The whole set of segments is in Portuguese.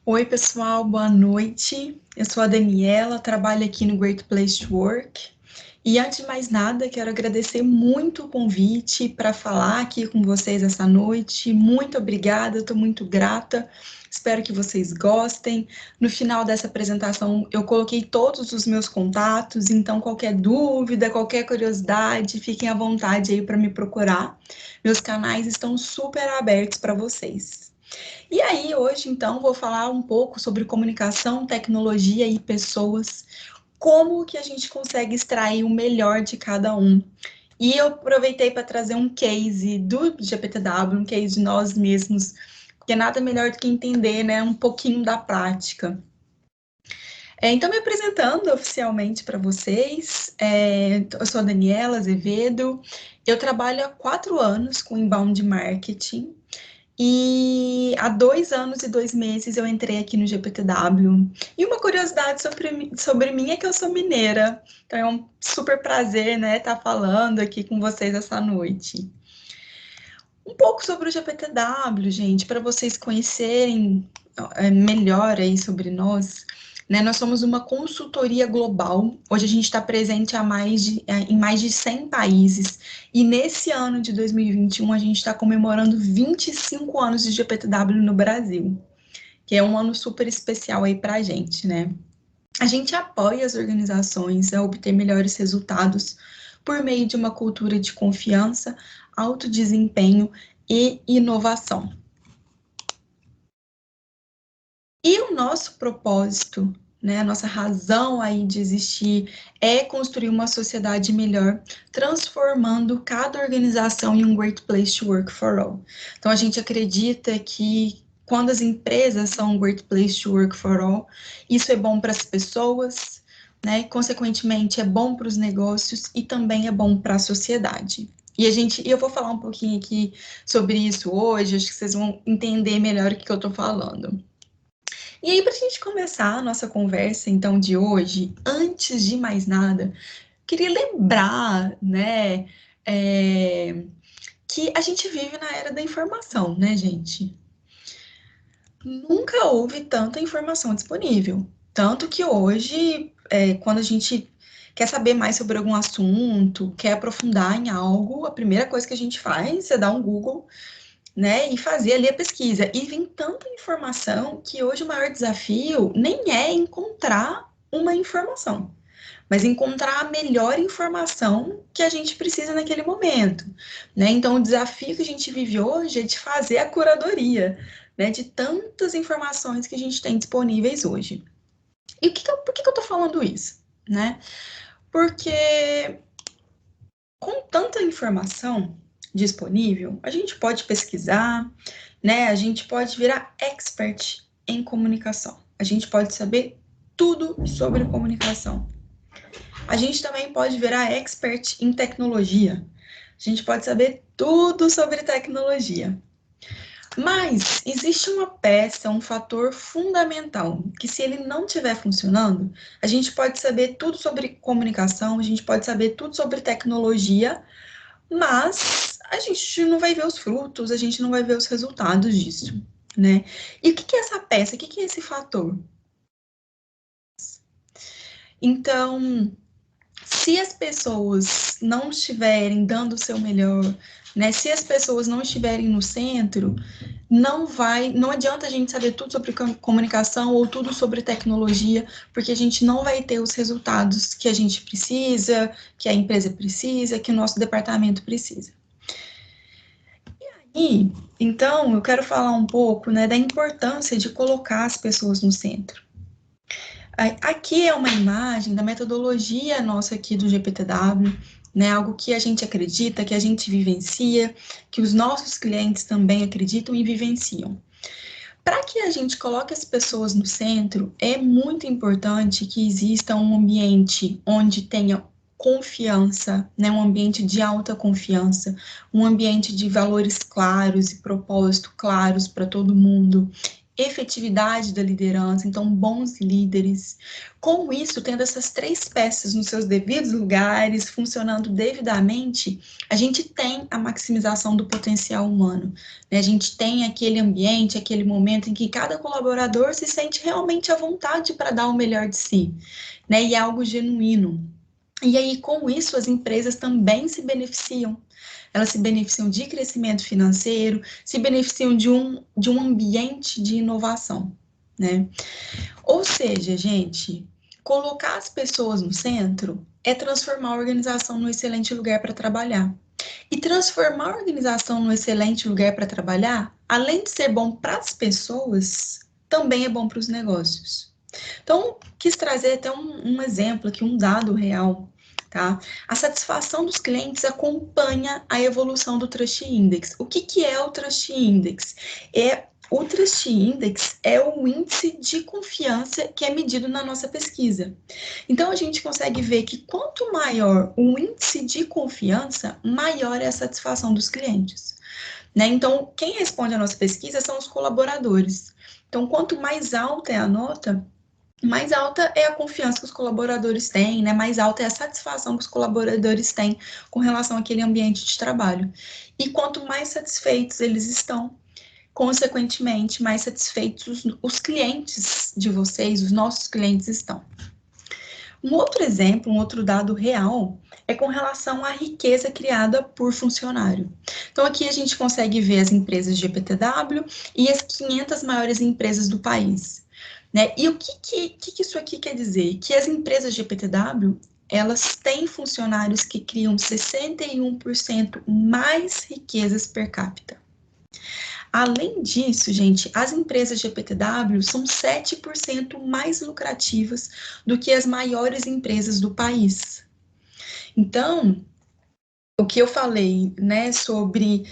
Oi, pessoal, boa noite. Eu sou a Daniela, trabalho aqui no Great Place to Work. E antes de mais nada, quero agradecer muito o convite para falar aqui com vocês essa noite. Muito obrigada, estou muito grata. Espero que vocês gostem. No final dessa apresentação, eu coloquei todos os meus contatos, então qualquer dúvida, qualquer curiosidade, fiquem à vontade aí para me procurar. Meus canais estão super abertos para vocês. E aí, hoje, então, vou falar um pouco sobre comunicação, tecnologia e pessoas, como que a gente consegue extrair o melhor de cada um. E eu aproveitei para trazer um case do GPTW, um case de nós mesmos, porque nada melhor do que entender, né, um pouquinho da prática. Então, me apresentando oficialmente para vocês, eu sou a Daniela Azevedo, eu trabalho há 4 anos com inbound marketing, e há 2 anos e 2 meses eu entrei aqui no GPTW. E uma curiosidade sobre mim é que eu sou mineira. Então é um super prazer, né, estar falando aqui com vocês essa noite. Um pouco sobre o GPTW, gente, para vocês conhecerem melhor aí sobre nós. Né, nós somos uma consultoria global. Hoje a gente está presente em mais de 100 países. E nesse ano de 2021, a gente está comemorando 25 anos de GPTW no Brasil, que é um ano super especial aí para a gente, né? A gente apoia as organizações a obter melhores resultados por meio de uma cultura de confiança, alto desempenho e inovação. E o nosso propósito, né, a nossa razão aí de existir é construir uma sociedade melhor, transformando cada organização em um great place to work for all. Então, a gente acredita que quando as empresas são um great place to work for all, isso é bom para as pessoas, né, consequentemente é bom para os negócios e também é bom para a sociedade. E eu vou falar um pouquinho aqui sobre isso hoje, acho que vocês vão entender melhor o que eu estou falando. E aí, para a gente começar a nossa conversa, então, de hoje, antes de mais nada, queria lembrar, né, que a gente vive na era da informação, né, gente? Nunca houve tanta informação disponível. Tanto que hoje, quando a gente quer saber mais sobre algum assunto, quer aprofundar em algo, a primeira coisa que a gente faz é dar um Google, né, e fazer ali a pesquisa. E vem tanta informação que hoje o maior desafio nem é encontrar uma informação, mas encontrar a melhor informação que a gente precisa naquele momento, né? Então, o desafio que a gente vive hoje é de fazer a curadoria, né, de tantas informações que a gente tem disponíveis hoje. E por que eu tô falando isso, né? Porque com tanta informação disponível, a gente pode pesquisar, né? A gente pode virar expert em comunicação. A gente pode saber tudo sobre comunicação. A gente também pode virar expert em tecnologia. A gente pode saber tudo sobre tecnologia. Mas existe uma peça, um fator fundamental, que se ele não estiver funcionando, a gente pode saber tudo sobre comunicação, a gente pode saber tudo sobre tecnologia, mas a gente não vai ver os frutos, a gente não vai ver os resultados disso, né? E o que é essa peça? O que é esse fator? Então, se as pessoas não estiverem dando o seu melhor, né? Se as pessoas não estiverem no centro, não adianta a gente saber tudo sobre comunicação ou tudo sobre tecnologia, porque a gente não vai ter os resultados que a gente precisa, que a empresa precisa, que o nosso departamento precisa. E, então, eu quero falar um pouco, né, da importância de colocar as pessoas no centro. Aqui é uma imagem da metodologia nossa aqui do GPTW, né, algo que a gente acredita, que a gente vivencia, que os nossos clientes também acreditam e vivenciam. Para que a gente coloque as pessoas no centro, é muito importante que exista um ambiente onde tenha confiança, né, um ambiente de alta confiança, um ambiente de valores claros e propósito claros para todo mundo, efetividade da liderança, então bons líderes. Com isso, tendo essas três peças nos seus devidos lugares, funcionando devidamente, a gente tem a maximização do potencial humano, né? A gente tem aquele ambiente, aquele momento em que cada colaborador se sente realmente à vontade para dar o melhor de si, né? E é algo genuíno. E aí, com isso, as empresas também se beneficiam. Elas se beneficiam de crescimento financeiro, se beneficiam de um ambiente de inovação, né? Ou seja, gente, colocar as pessoas no centro é transformar a organização num excelente lugar para trabalhar. E transformar a organização num excelente lugar para trabalhar, além de ser bom para as pessoas, também é bom para os negócios. Então, quis trazer até um exemplo aqui, um dado real, tá? A satisfação dos clientes acompanha a evolução do Trust Index. O que é o Trust Index? O Trust Index é o índice de confiança que é medido na nossa pesquisa. Então, a gente consegue ver que quanto maior o índice de confiança, maior é a satisfação dos clientes, né? Então, quem responde à nossa pesquisa são os colaboradores. Então, quanto mais alta é a nota, mais alta é a confiança que os colaboradores têm, né? Mais alta é a satisfação que os colaboradores têm com relação àquele ambiente de trabalho. E quanto mais satisfeitos eles estão, consequentemente, mais satisfeitos os clientes de vocês, os nossos clientes estão. Um outro exemplo, um outro dado real, é com relação à riqueza criada por funcionário. Então, aqui a gente consegue ver as empresas de GPTW e as 500 maiores empresas do país, né? E o que isso aqui quer dizer? Que as empresas de GPTW, elas têm funcionários que criam 61% mais riquezas per capita. Além disso, gente, as empresas GPTW são 7% mais lucrativas do que as maiores empresas do país. Então, o que eu falei, né, sobre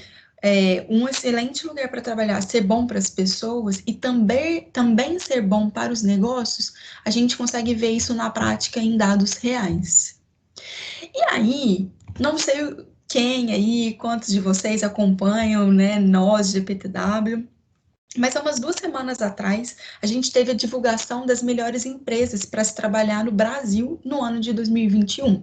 um excelente lugar para trabalhar, ser bom para as pessoas e também ser bom para os negócios, a gente consegue ver isso na prática em dados reais. E aí, não sei quem aí, quantos de vocês acompanham, né, nós, GPTW, mas há umas 2 semanas atrás, a gente teve a divulgação das melhores empresas para se trabalhar no Brasil no ano de 2021.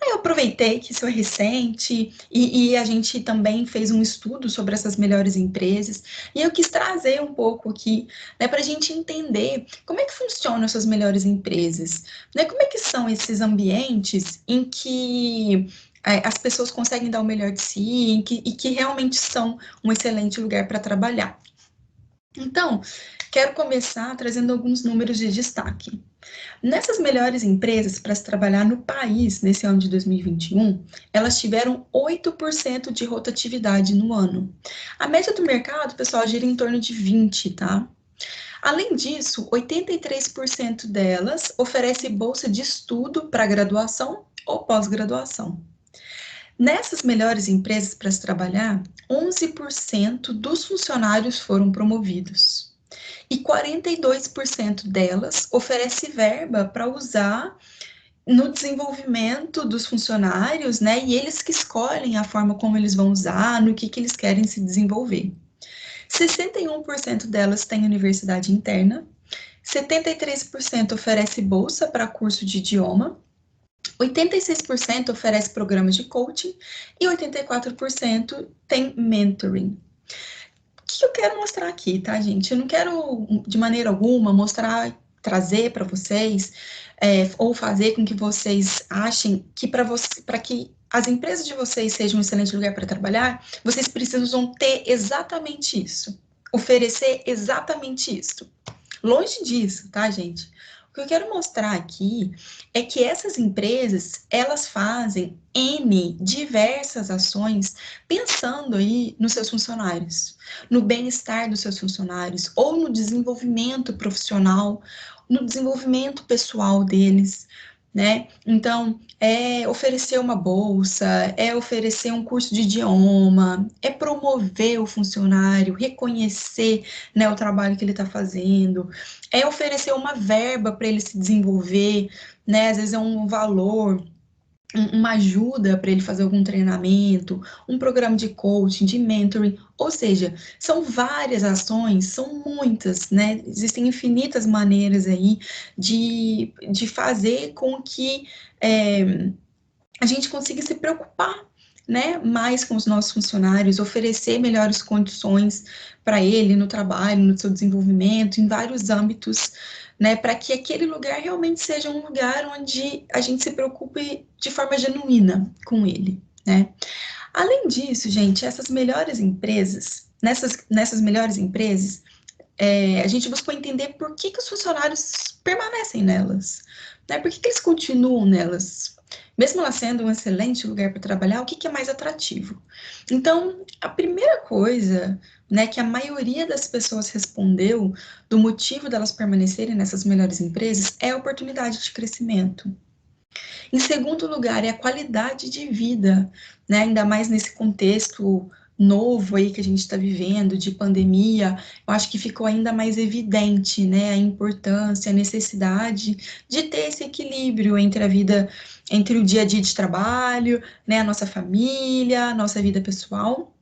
Aí eu aproveitei que isso é recente e a gente também fez um estudo sobre essas melhores empresas e eu quis trazer um pouco aqui, né, para a gente entender como é que funcionam essas melhores empresas, né, como é que são esses ambientes em que as pessoas conseguem dar o melhor de si e que realmente são um excelente lugar para trabalhar. Então, quero começar trazendo alguns números de destaque. Nessas melhores empresas para se trabalhar no país nesse ano de 2021, elas tiveram 8% de rotatividade no ano. A média do mercado, pessoal, gira em torno de 20, tá? Além disso, 83% delas oferece bolsa de estudo para graduação ou pós-graduação. Nessas melhores empresas para se trabalhar, 11% dos funcionários foram promovidos. E 42% delas oferece verba para usar no desenvolvimento dos funcionários, né? E eles que escolhem a forma como eles vão usar, no que eles querem se desenvolver. 61% delas têm universidade interna, 73% oferece bolsa para curso de idioma, 86% oferece programas de coaching e 84% tem mentoring. O que eu quero mostrar aqui, tá, gente? Eu não quero, de maneira alguma, trazer para vocês, ou fazer com que vocês achem que para que as empresas de vocês sejam um excelente lugar para trabalhar, vocês precisam ter exatamente isso, oferecer exatamente isso. Longe disso, tá, gente? O que eu quero mostrar aqui é que essas empresas, elas fazem N diversas ações pensando aí nos seus funcionários, no bem-estar dos seus funcionários, ou no desenvolvimento profissional, no desenvolvimento pessoal deles, né? Então, é oferecer uma bolsa, é oferecer um curso de idioma, é promover o funcionário, reconhecer, né, o trabalho que ele está fazendo, é oferecer uma verba para ele se desenvolver, né? Às vezes é um valor uma ajuda para ele fazer algum treinamento, um programa de coaching, de mentoring, ou seja, são várias ações, são muitas, né? Existem infinitas maneiras aí de fazer com que a gente consiga se preocupar, né, mais com os nossos funcionários, oferecer melhores condições para ele no trabalho, no seu desenvolvimento, em vários âmbitos, né, para que aquele lugar realmente seja um lugar onde a gente se preocupe de forma genuína com ele, né. Além disso, gente, essas melhores empresas, nessas melhores empresas, a gente buscou entender por que os funcionários permanecem nelas, né? Por que eles continuam nelas? Mesmo ela sendo um excelente lugar para trabalhar, o que é mais atrativo? Então, a primeira coisa, né, que a maioria das pessoas respondeu do motivo delas permanecerem nessas melhores empresas é a oportunidade de crescimento. Em segundo lugar, é a qualidade de vida, né? Ainda mais nesse contexto novo aí que a gente está vivendo, de pandemia, eu acho que ficou ainda mais evidente, né, a importância, a necessidade de ter esse equilíbrio entre a vida, entre o dia a dia de trabalho, né, a nossa família, a nossa vida pessoal.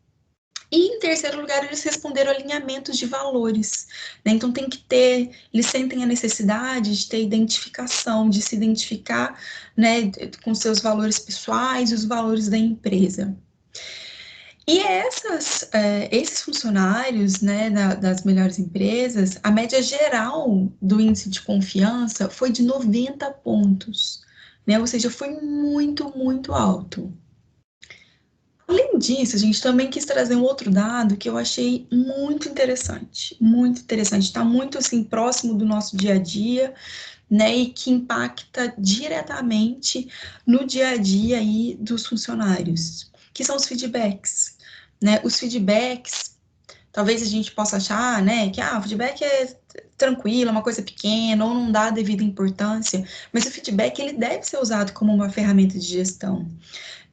E em terceiro lugar, eles responderam alinhamentos de valores, né? Então tem que ter, eles sentem a necessidade de ter identificação, de se identificar, né, com seus valores pessoais e os valores da empresa. E esses funcionários, né, das melhores empresas, a média geral do índice de confiança foi de 90 pontos, né? Ou seja, foi muito, muito alto. Além disso, a gente também quis trazer um outro dado que eu achei muito interessante, está muito assim próximo do nosso dia a dia, né, e que impacta diretamente no dia a dia aí dos funcionários, que são os feedbacks, né? Os feedbacks, talvez a gente possa achar, né, que o feedback é tranquilo, é uma coisa pequena ou não dá a devida importância, mas o feedback ele deve ser usado como uma ferramenta de gestão,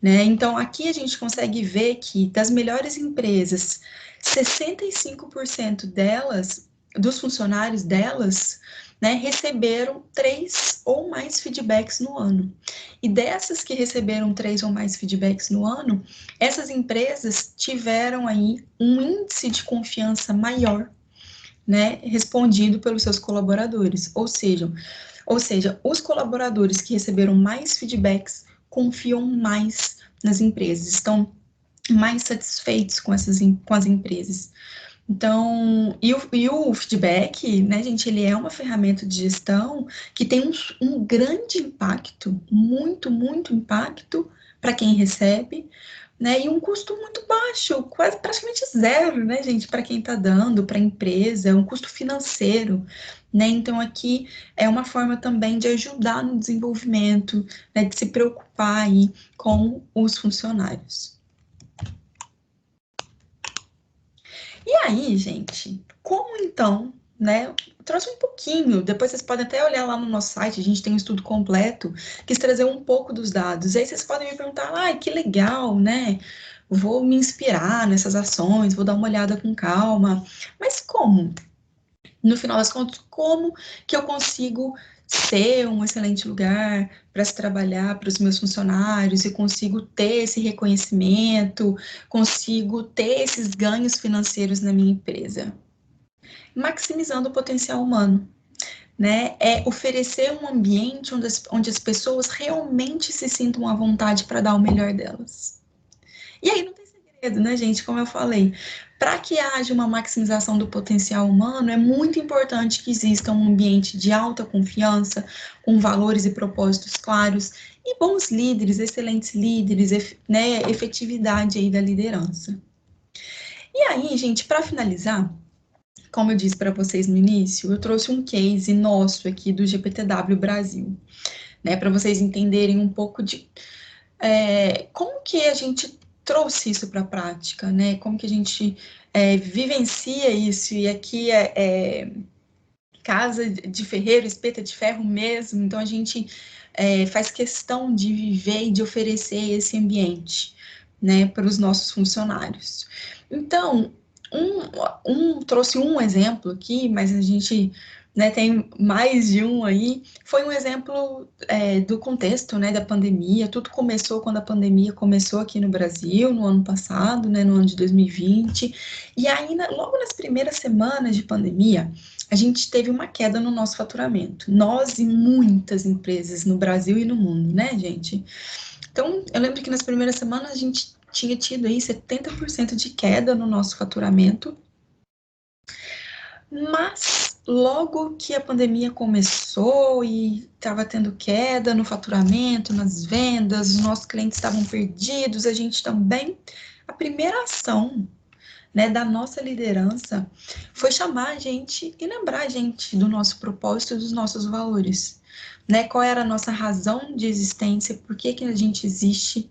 né? Então, aqui a gente consegue ver que das melhores empresas, 65% delas, dos funcionários delas, né, receberam 3 ou mais feedbacks no ano. E dessas que receberam 3 ou mais feedbacks no ano, essas empresas tiveram aí um índice de confiança maior, né, respondido pelos seus colaboradores. Ou seja, os colaboradores que receberam mais feedbacks confiam mais nas empresas, estão mais satisfeitos com as empresas. Então, e o feedback, né, gente, ele é uma ferramenta de gestão que tem um grande impacto, muito impacto para quem recebe, né, e um custo muito baixo, quase praticamente zero, né, gente, para quem está dando, para a empresa, é um custo financeiro, né, então aqui é uma forma também de ajudar no desenvolvimento, né, de se preocupar aí com os funcionários. E aí, gente, como então, né? Trouxe um pouquinho, depois vocês podem até olhar lá no nosso site, a gente tem um estudo completo, quis trazer um pouco dos dados. Aí vocês podem me perguntar, que legal, né? Vou me inspirar nessas ações, vou dar uma olhada com calma. Mas como? No final das contas, como que eu consigo ser um excelente lugar para se trabalhar para os meus funcionários e consigo ter esse reconhecimento, consigo ter esses ganhos financeiros na minha empresa? Maximizando o potencial humano, né? É oferecer um ambiente onde as pessoas realmente se sintam à vontade para dar o melhor delas. E aí não tem segredo, né, gente? Como eu falei, para que haja uma maximização do potencial humano, é muito importante que exista um ambiente de alta confiança, com valores e propósitos claros, e bons líderes, excelentes líderes, né, efetividade aí da liderança. E aí, gente, para finalizar, como eu disse para vocês no início, eu trouxe um case nosso aqui do GPTW Brasil, né, para vocês entenderem um pouco de como que a gente trouxe isso para a prática, né? Como que a gente vivencia isso, e aqui é casa de ferreiro, espeta de ferro mesmo, então a gente faz questão de viver e de oferecer esse ambiente, né, para os nossos funcionários. Então, trouxe um exemplo aqui, mas a gente né, tem mais de um aí, foi um exemplo do contexto, né, da pandemia. Tudo começou quando a pandemia começou aqui no Brasil, no ano passado, né, no ano de 2020, e ainda, logo nas primeiras semanas de pandemia, a gente teve uma queda no nosso faturamento. Nós e muitas empresas no Brasil e no mundo, né, gente? Então, eu lembro que nas primeiras semanas a gente tinha tido aí 70% de queda no nosso faturamento, mas logo que a pandemia começou e estava tendo queda no faturamento, nas vendas, os nossos clientes estavam perdidos, a gente também. A primeira ação, né, da nossa liderança foi chamar a gente e lembrar a gente do nosso propósito e dos nossos valores. Né, qual era a nossa razão de existência, por que, que a gente existe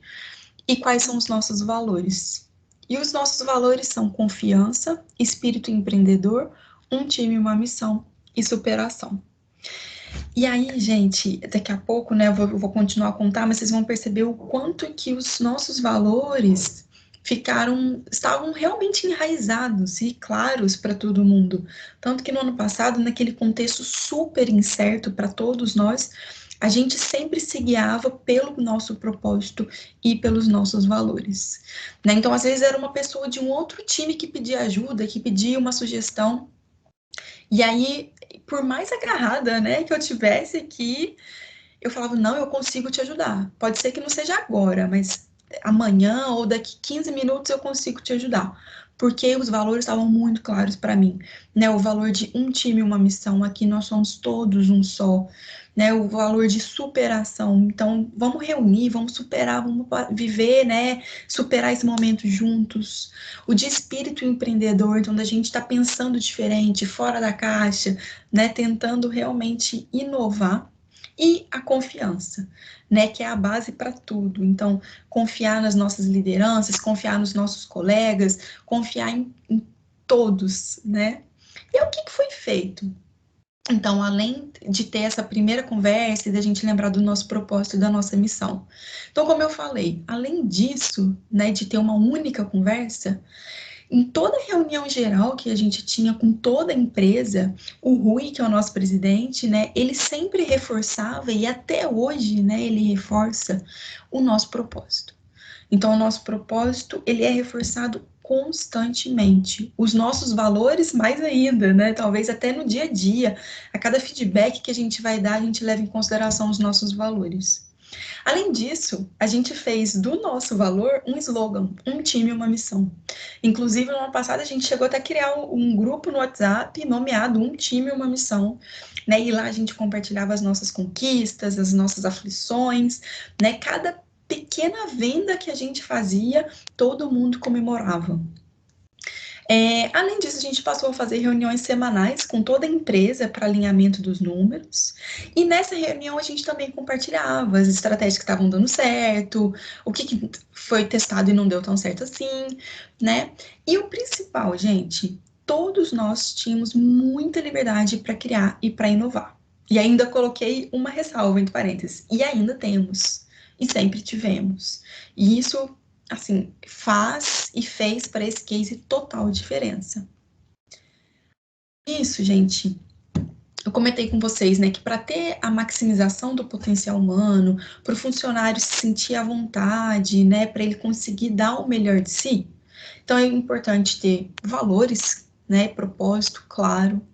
e quais são os nossos valores. E os nossos valores são confiança, espírito empreendedor, um time, uma missão e superação. E aí, gente, daqui a pouco, né, eu vou continuar a contar, mas vocês vão perceber o quanto que os nossos valores estavam realmente enraizados e claros para todo mundo. Tanto que no ano passado, naquele contexto super incerto para todos nós, a gente sempre se guiava pelo nosso propósito e pelos nossos valores. Né? Então, às vezes, era uma pessoa de um outro time que pedia ajuda, que pedia uma sugestão, e aí, por mais agarrada, né, que eu tivesse aqui, eu falava, não, eu consigo te ajudar. Pode ser que não seja agora, mas amanhã ou daqui 15 minutos eu consigo te ajudar. Porque os valores estavam muito claros para mim, né? O valor de um time, uma missão, aqui nós somos todos um só, né? O valor de superação. Então, vamos reunir, vamos superar, vamos viver, né? Superar esse momento juntos. O de espírito empreendedor, onde a gente está pensando diferente, fora da caixa, né? Tentando realmente inovar e a confiança, né, que é a base para tudo. Então, confiar nas nossas lideranças, confiar nos nossos colegas, confiar em todos, né? E o que foi feito? Então, além de ter essa primeira conversa e da gente lembrar do nosso propósito e da nossa missão. Então, como eu falei, além disso, né, de ter uma única conversa, em toda reunião geral que a gente tinha com toda a empresa, o Rui, que é o nosso presidente, né, ele sempre reforçava e até hoje, né, ele reforça o nosso propósito. Então, o nosso propósito, ele é reforçado constantemente. Os nossos valores, mais ainda, né? Talvez até no dia a dia, a cada feedback que a gente vai dar, a gente leva em consideração os nossos valores. Além disso, a gente fez do nosso valor um slogan, um time, uma missão. Inclusive, no ano passado, a gente chegou até a criar um grupo no WhatsApp nomeado Um Time, Uma Missão. Né? E lá a gente compartilhava as nossas conquistas, as nossas aflições, né? Cada pequena venda que a gente fazia, todo mundo comemorava. Além disso, a gente passou a fazer reuniões semanais com toda a empresa para alinhamento dos números. E nessa reunião a gente também compartilhava as estratégias que estavam dando certo, o que foi testado e não deu tão certo assim, né? E o principal, gente, todos nós tínhamos muita liberdade para criar e para inovar. E ainda coloquei uma ressalva entre parênteses. E ainda temos. E sempre tivemos. E isso assim, faz e fez para esse case total diferença. Isso, gente, eu comentei com vocês, né, que para ter a maximização do potencial humano, para o funcionário se sentir à vontade, né, para ele conseguir dar o melhor de si, então é importante ter valores, né, propósito claro,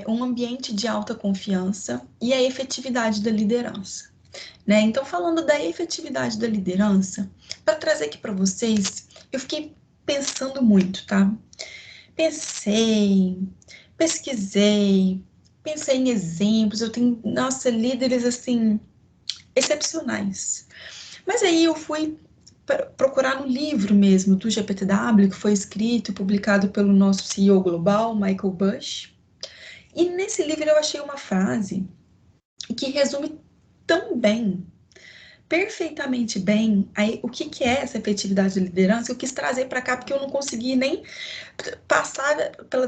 um ambiente de alta confiança e a efetividade da liderança. Né? Então, falando da efetividade da liderança, para trazer aqui para vocês, eu fiquei pensando muito, tá? Pensei, pesquisei, pensei em exemplos, eu tenho, nossa, líderes assim, excepcionais. Mas aí eu fui procurar no livro mesmo do GPTW, que foi escrito e publicado pelo nosso CEO global, Michael Bush. E nesse livro eu achei uma frase que resume tão bem, perfeitamente bem aí, o que é essa efetividade de liderança. Eu quis trazer para cá porque eu não consegui nem passar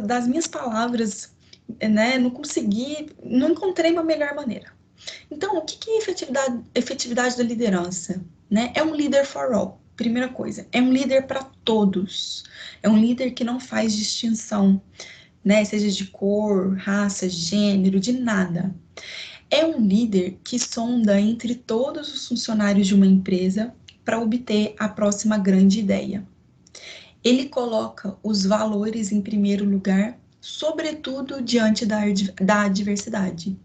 das minhas palavras, né? Não consegui, não encontrei uma melhor maneira. Então, o que é efetividade da liderança? Né? É um leader for all. Primeira coisa, é um líder para todos. É um líder que não faz distinção. né? Seja de cor, raça, gênero, de nada. É um líder que sonda entre todos os funcionários de uma empresa para obter a próxima grande ideia. Ele coloca os valores em primeiro lugar, sobretudo diante da adversidade.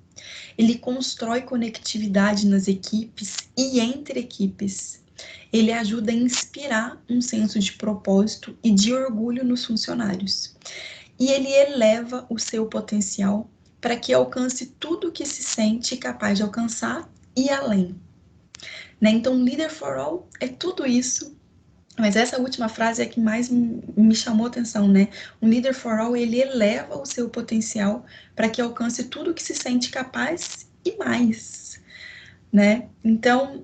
Ele constrói conectividade nas equipes e entre equipes. Ele ajuda a inspirar um senso de propósito e de orgulho nos funcionários. E ele eleva o seu potencial para que alcance tudo o que se sente capaz de alcançar e além. Né? Então, Leader for All é tudo isso. Mas essa última frase é que mais me chamou a atenção, né? Um Leader for All, ele eleva o seu potencial para que alcance tudo o que se sente capaz e mais, né? Então,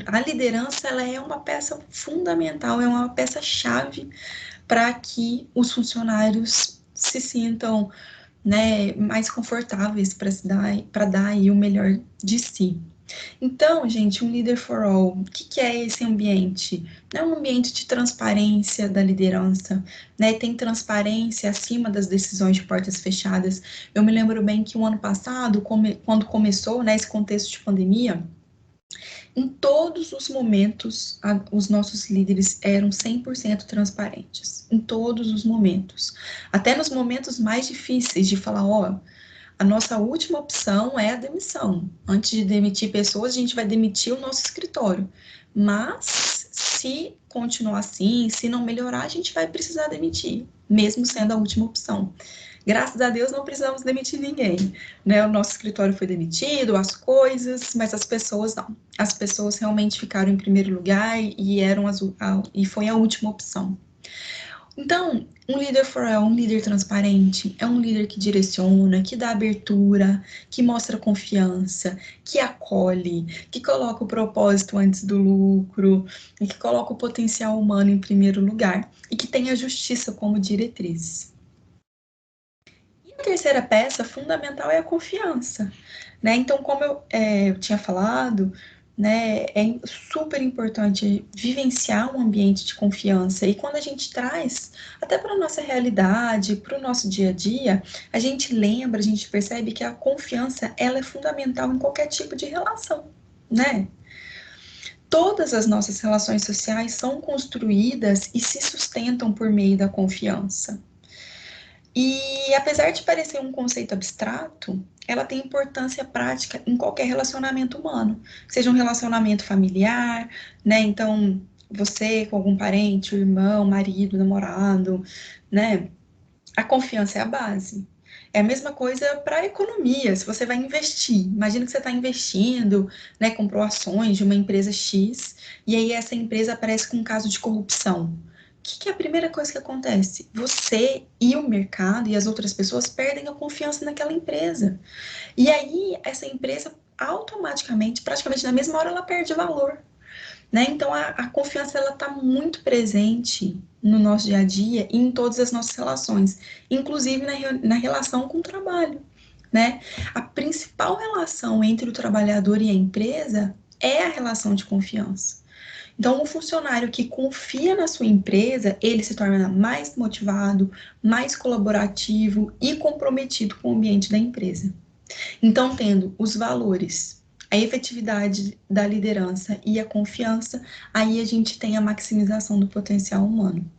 a liderança, ela é uma peça fundamental, é uma peça-chave para que os funcionários se sintam, né, mais confortáveis para dar aí o melhor de si. Então, gente, um Leader for All, o que é esse ambiente? É um ambiente de transparência da liderança, né? Tem transparência acima das decisões de portas fechadas. Eu me lembro bem que o ano passado, quando começou, né, esse contexto de pandemia, em todos os momentos, os nossos líderes eram 100% transparentes. Em todos os momentos. Até nos momentos mais difíceis de falar, ó, a nossa última opção é a demissão. Antes de demitir pessoas, a gente vai demitir o nosso escritório. Mas, se continuar assim, se não melhorar, a gente vai precisar demitir, mesmo sendo a última opção. Graças a Deus não precisamos demitir ninguém, né? O nosso escritório foi demitido, as coisas, mas as pessoas não. As pessoas realmente ficaram em primeiro lugar e e foi a última opção. Então, um líder for all é um líder transparente, é um líder que direciona, que dá abertura, que mostra confiança, que acolhe, que coloca o propósito antes do lucro, e que coloca o potencial humano em primeiro lugar e que tem a justiça como diretriz. E a terceira peça fundamental é a confiança, né? Então, como eu tinha falado, né, é super importante vivenciar um ambiente de confiança. E quando a gente traz até para a nossa realidade, para o nosso dia a dia, a gente lembra, a gente percebe que a confiança ela é fundamental em qualquer tipo de relação, né? Todas as nossas relações sociais são construídas e se sustentam por meio da confiança. E apesar de parecer um conceito abstrato, ela tem importância prática em qualquer relacionamento humano, seja um relacionamento familiar, né? Então, você com algum parente, irmão, marido, namorado, né? A confiança é a base. É a mesma coisa para a economia. Se você vai investir, imagina que você está investindo, né? Comprou ações de uma empresa X e aí essa empresa aparece com um caso de corrupção. Que é a primeira coisa que acontece? Você e o mercado e as outras pessoas perdem a confiança naquela empresa. E aí, essa empresa automaticamente, praticamente na mesma hora, ela perde valor. Né? Então, a confiança ela está muito presente no nosso dia a dia e em todas as nossas relações, inclusive na relação com o trabalho. Né? A principal relação entre o trabalhador e a empresa é a relação de confiança. Então, um funcionário que confia na sua empresa, ele se torna mais motivado, mais colaborativo e comprometido com o ambiente da empresa. Então, tendo os valores, a efetividade da liderança e a confiança, aí a gente tem a maximização do potencial humano.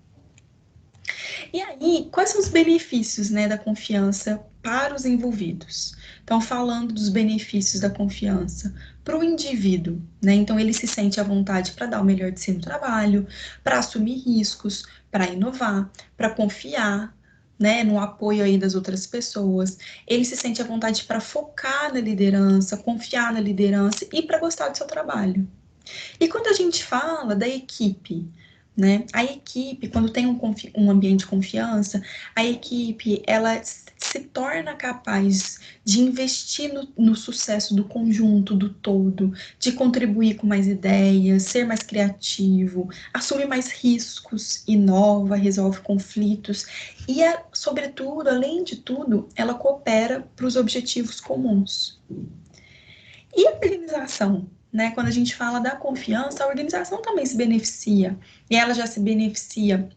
E aí, quais são os benefícios, né, da confiança para os envolvidos? Então, falando dos benefícios da confiança para o indivíduo, né? Então, ele se sente à vontade para dar o melhor de si no trabalho, para assumir riscos, para inovar, para confiar, né, no apoio aí das outras pessoas. Ele se sente à vontade para focar na liderança, confiar na liderança e para gostar do seu trabalho. E quando a gente fala da equipe, né? A equipe, quando tem um ambiente de confiança, a equipe ela se torna capaz de investir no sucesso do conjunto, do todo, de contribuir com mais ideias, ser mais criativo, assumir mais riscos, inova, resolve conflitos e, sobretudo, além de tudo, ela coopera para os objetivos comuns. E a organização? Né? Quando a gente fala da confiança, a organização também se beneficia. E ela já se beneficia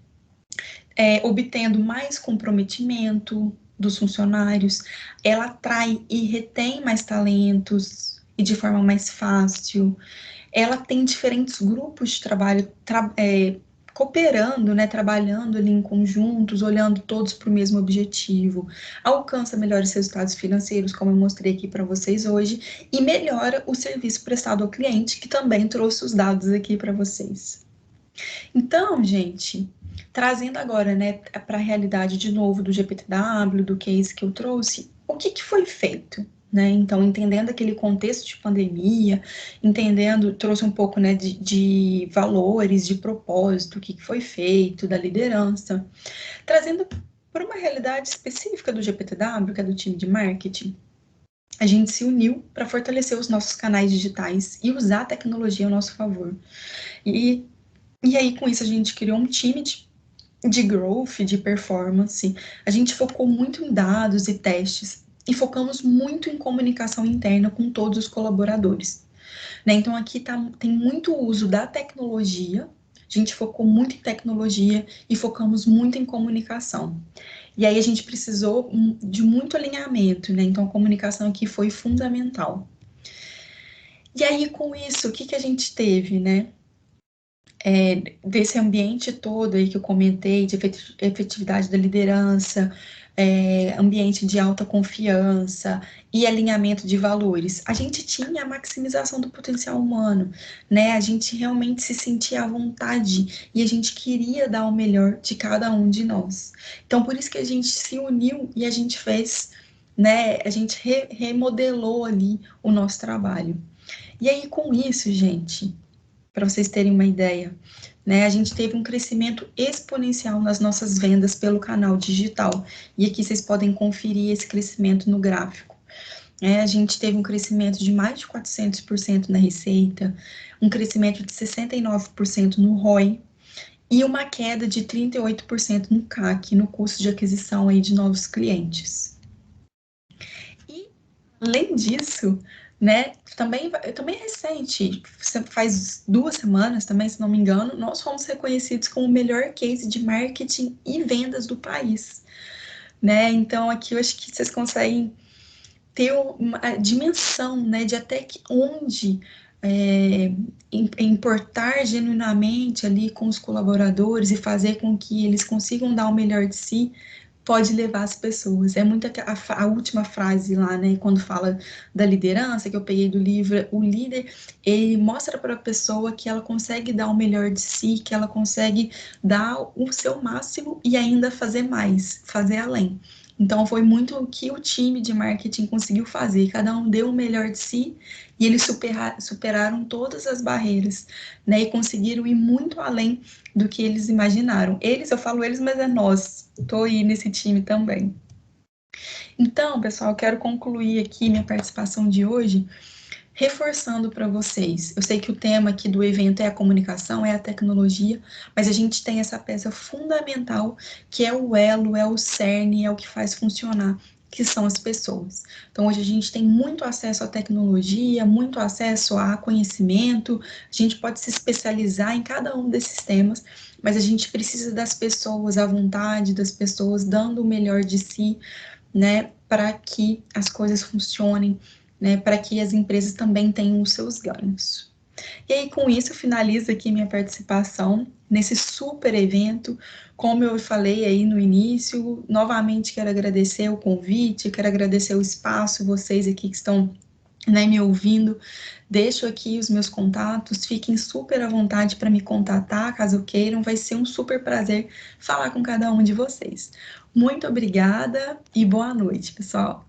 obtendo mais comprometimento dos funcionários, ela atrai e retém mais talentos e de forma mais fácil. Ela tem diferentes grupos de trabalho cooperando, né, trabalhando ali em conjuntos, olhando todos para o mesmo objetivo, alcança melhores resultados financeiros, como eu mostrei aqui para vocês hoje, e melhora o serviço prestado ao cliente, que também trouxe os dados aqui para vocês. Então, gente, trazendo agora, né, para a realidade de novo do GPTW, do case que eu trouxe, o que foi feito? Né? Então, entendendo aquele contexto de pandemia, entendendo, trouxe um pouco, né, de valores, de propósito, o que foi feito, da liderança, trazendo para uma realidade específica do GPTW, que é do time de marketing. A gente se uniu para fortalecer os nossos canais digitais e usar a tecnologia ao nosso favor. E aí, com isso, a gente criou um time de growth, de performance. A gente focou muito em dados e testes e focamos muito em comunicação interna com todos os colaboradores. Né? Então, aqui tem muito uso da tecnologia. A gente focou muito em tecnologia e focamos muito em comunicação. E aí, a gente precisou de muito alinhamento, né? Então, a comunicação aqui foi fundamental. E aí, com isso, o que a gente teve, né? Desse ambiente todo aí que eu comentei, de efetividade da liderança, ambiente de alta confiança e alinhamento de valores, a gente tinha a maximização do potencial humano, né? A gente realmente se sentia à vontade e a gente queria dar o melhor de cada um de nós. Então, por isso que a gente se uniu e a gente fez, né? A gente remodelou ali o nosso trabalho. E aí, com isso, gente, para vocês terem uma ideia, né? A gente teve um crescimento exponencial nas nossas vendas pelo canal digital. E aqui vocês podem conferir esse crescimento no gráfico. A gente teve um crescimento de mais de 400% na receita, um crescimento de 69% no ROI e uma queda de 38% no CAC, no custo de aquisição aí de novos clientes. E, além disso, né, também é recente, faz 2 semanas também, se não me engano, nós fomos reconhecidos como o melhor case de marketing e vendas do país, né? Então, aqui eu acho que vocês conseguem ter uma dimensão, né, de até que onde importar genuinamente ali com os colaboradores e fazer com que eles consigam dar o melhor de si, pode levar as pessoas. É muito a última frase lá, né, quando fala da liderança, que eu peguei do livro, o líder, ele mostra para a pessoa que ela consegue dar o melhor de si, que ela consegue dar o seu máximo e ainda fazer mais, fazer além. Então, foi muito o que o time de marketing conseguiu fazer. Cada um deu o melhor de si e eles superaram todas as barreiras, né? E conseguiram ir muito além do que eles imaginaram. Eles, eu falo eles, mas é nós. Estou aí nesse time também. Então, pessoal, eu quero concluir aqui minha participação de hoje reforçando para vocês. Eu sei que o tema aqui do evento é a comunicação, é a tecnologia, mas a gente tem essa peça fundamental que é o elo, é o cerne, é o que faz funcionar, que são as pessoas. Então, hoje a gente tem muito acesso à tecnologia, muito acesso a conhecimento, a gente pode se especializar em cada um desses temas, mas a gente precisa das pessoas à vontade, das pessoas dando o melhor de si, né, para que as coisas funcionem, né, para que as empresas também tenham os seus ganhos. E aí, com isso, eu finalizo aqui minha participação nesse super evento. Como eu falei aí no início, novamente quero agradecer o convite, quero agradecer o espaço, vocês aqui que estão, né, me ouvindo. Deixo aqui os meus contatos, fiquem super à vontade para me contatar, caso queiram, vai ser um super prazer falar com cada um de vocês. Muito obrigada e boa noite, pessoal.